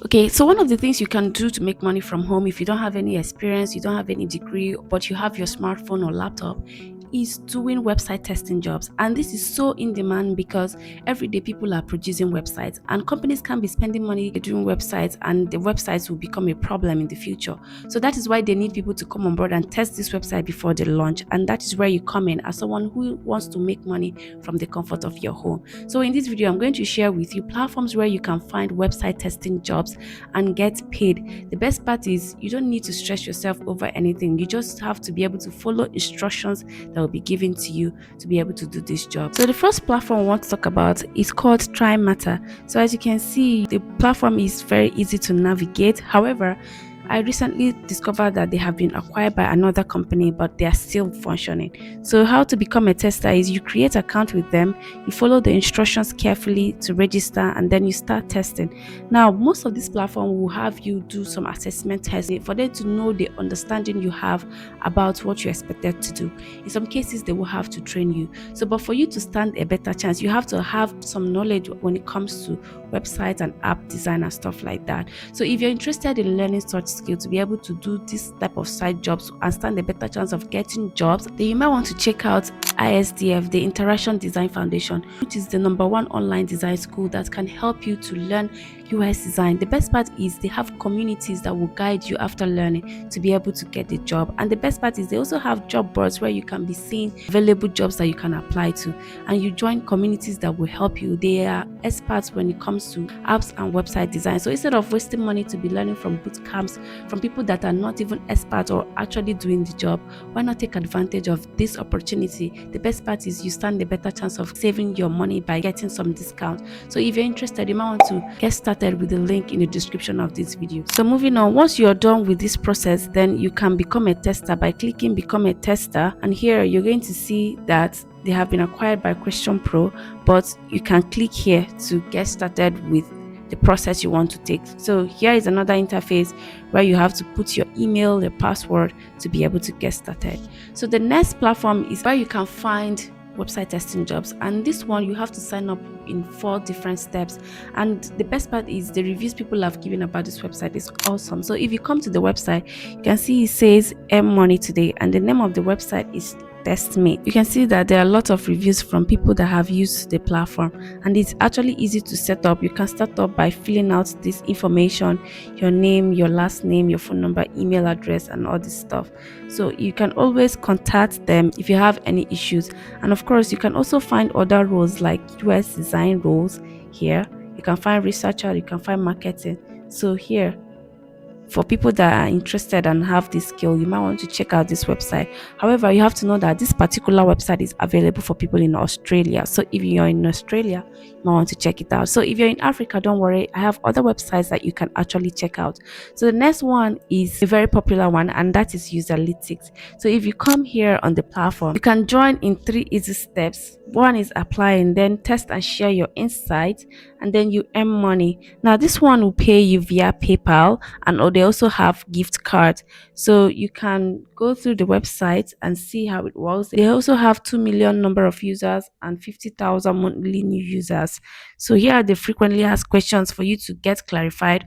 Okay, so one of the things you can do to make money from home if you don't have any experience, you don't have any degree, but you have your smartphone or laptop, is doing website testing jobs. And this is so in demand because every day people are producing websites and companies can be spending money doing websites, and the websites will become a problem in the future. So that is why they need people to come on board and test this website before they launch. And that is where you come in as someone who wants to make money from the comfort of your home. So in this video, I'm going to share with you platforms where you can find website testing jobs and get paid. The best part is you don't need to stress yourself over anything. You just have to be able to follow instructions that will be given to you to be able to do this job. So the first platform I want to talk about is called Trymata. So as you can see, the platform is very easy to navigate. However, I recently discovered that they have been acquired by another company, but they are still functioning. So how to become a tester is you create an account with them, you follow the instructions carefully to register, and then you start testing. Now, most of this platform will have you do some assessment testing for them to know the understanding you have about what you're expected to do. In some cases, they will have to train you. So, but for you to stand a better chance, you have to have some knowledge when it comes to website and app design and stuff like that. So if you're interested in learning such skills to be able to do this type of side jobs and stand a better chance of getting jobs, then you might want to check out ISDF, the Interaction Design Foundation, which is the #1 online design school that can help you to learn UX design. The best part is they have communities that will guide you after learning to be able to get the job. And the best part is they also have job boards where you can be seeing available jobs that you can apply to, and you join communities that will help you. They are experts when it comes to apps and website design. So instead of wasting money to be learning from boot camps from people that are not even experts or actually doing the job, why not take advantage of this opportunity? The best part is you stand a better chance of saving your money by getting some discount. So if you're interested, you might want to get started with the link in the description of this video. So moving on, once you're done with this process, then you can become a tester by clicking become a tester, and here you're going to see that they have been acquired by Question Pro, but you can click here to get started with the process you want to take. So here is another interface where you have to put your email, your password to be able to get started. So the next platform is where you can find website testing jobs, and this one you have to sign up in 4 different steps. And the best part is the reviews people have given about this website is awesome. So if you come to the website, you can see it says earn money today, and the name of the website is Testmate. You can see that there are a lot of reviews from people that have used the platform, and it's actually easy to set up. You can start up by filling out this information, your name, your last name, your phone number, email address, and all this stuff. So you can always contact them if you have any issues. And of course, you can also find other roles like UX design roles here. You can find researcher, you can find marketing. So here, for people that are interested and have this skill, you might want to check out this website. However, you have to know that this particular website is available for people in Australia. So if you're in Australia, you might want to check it out. So if you're in Africa, don't worry, I have other websites that you can actually check out. So the next one is a very popular one, and that is Userlytics. So if you come here on the platform, you can join in 3 easy steps. One is applying, then test and share your insights, and then you earn money. Now this one will pay you via PayPal, and they also have gift cards. So you can go through the website and see how it works. They also have 2 million number of users and 50,000 monthly new users. So here are the frequently asked questions for you to get clarified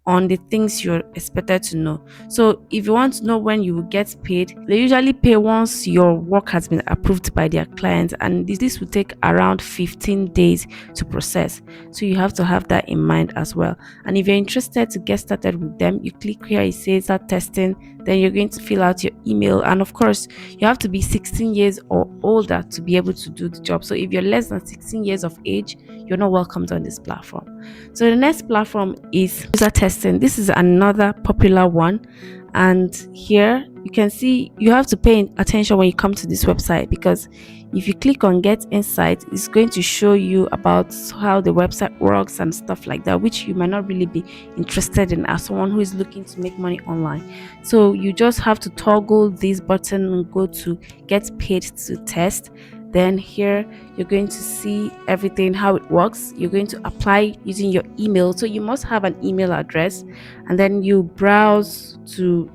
on the things you're expected to know. So if you want to know when you will get paid, they usually pay once your work has been approved by their clients, and this will take around 15 days to process. So you have to have that in mind as well. And if you're interested to get started with them, you click here, it says start testing, then you're going to fill out your email, and of course you have to be 16 years or older to be able to do the job. So if you're less than 16 years of age, you're not welcomed on this platform. So the next platform is UserTesting. This is another popular one, and here you can see you have to pay attention when you come to this website, because if you click on get insight, it's going to show you about how the website works and stuff like that, which you might not really be interested in as someone who is looking to make money online. So you just have to toggle this button and go to get paid to test. Then here you're going to see everything, how it works. You're going to apply using your email, so you must have an email address, and then you browse to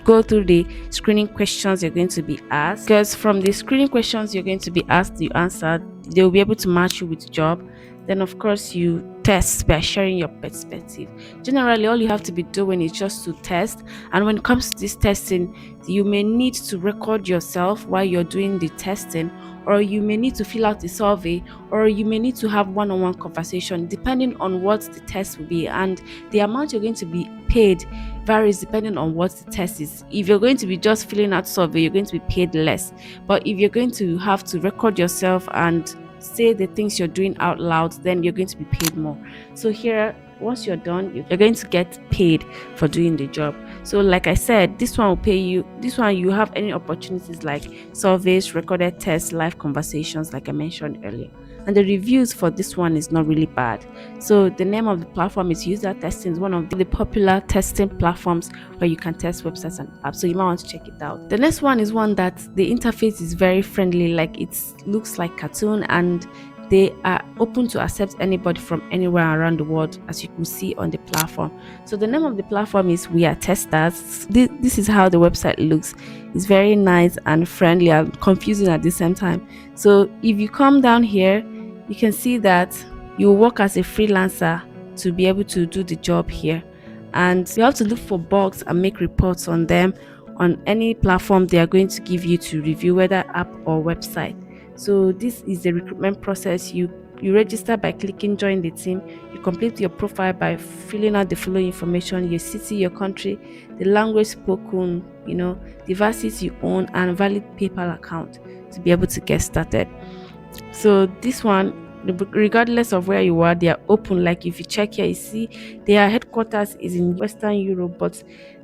go through the screening questions you're going to be asked, because from the screening questions you're going to be asked, you answer, they'll be able to match you with the job. Then of course you test by sharing your perspective. Generally, all you have to be doing is just to test. And when it comes to this testing, you may need to record yourself while you're doing the testing, or you may need to fill out a survey, or you may need to have one-on-one conversation depending on what the test will be. And the amount you're going to be paid varies depending on what the test is. If you're going to be just filling out survey, you're going to be paid less. But if you're going to have to record yourself and say the things you're doing out loud, then you're going to be paid more. So here, once you're done, you're going to get paid for doing the job. So like I said, this one will pay you. This one, you have any opportunities like surveys, recorded tests, live conversations, like I mentioned earlier. And the reviews for this one is not really bad. So the name of the platform is UserTesting. It's one of the popular testing platforms where you can test websites and apps. So you might want to check it out. The next one is one that the interface is very friendly, like it looks like cartoon, and they are open to accept anybody from anywhere around the world, as you can see on the platform. So the name of the platform is We Are Testers. This is how the website looks. It's very nice and friendly and confusing at the same time. So if you come down here, you can see that you work as a freelancer to be able to do the job here, and you have to look for bugs and make reports on them on any platform they are going to give you to review, whether app or website. So this is the recruitment process. You register by clicking join the team. You complete your profile by filling out the following information: your city, your country, the language spoken, the devices you own, and valid PayPal account to be able to get started. So this one, regardless of where you are, they are open. Like if you check here, you see their headquarters is in Western Europe, but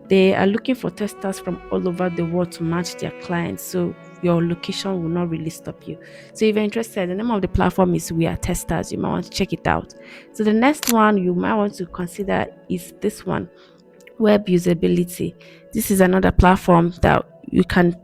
they are looking for testers from all over the world to match their clients. So your location will not really stop you. So if you're interested, the name of the platform is We Are Testers. You might want to check it out. So the next one you might want to consider is this one, Web Usability. This is another platform that you can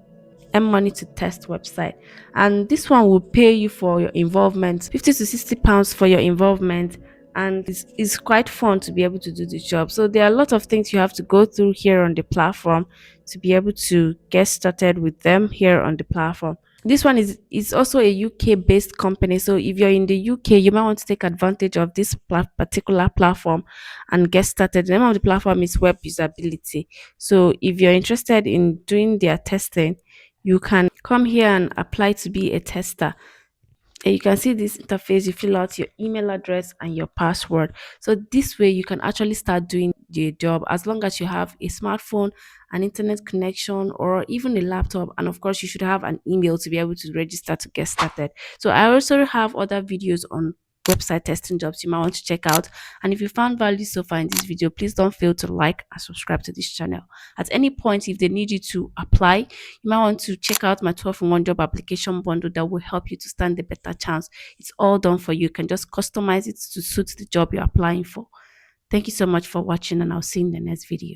earn money to test website, and this one will pay you for your involvement, 50 to 60 pounds for your involvement, and it's quite fun to be able to do the job. So there are a lot of things you have to go through here on the platform to be able to get started with them here on the platform. This one is also a UK based company. So if you're in the UK, you might want to take advantage of this particular platform and get started. The name of the platform is Web Usability. So if you're interested in doing their testing, you can come here and apply to be a tester. And you can see this interface. You fill out your email address and your password. So this way you can actually start doing the job, as long as you have a smartphone, an internet connection, or even a laptop. And of course, you should have an email to be able to register to get started. So I also have other videos on website testing jobs you might want to check out. And if you found value so far in this video, please don't fail to like and subscribe to this channel. At any point, if they need you to apply, you might want to check out my 12-in-1 job application bundle that will help you to stand a better chance. It's all done for you. You can just customize it to suit the job you're applying for. Thank you so much for watching, and I'll see you in the next video.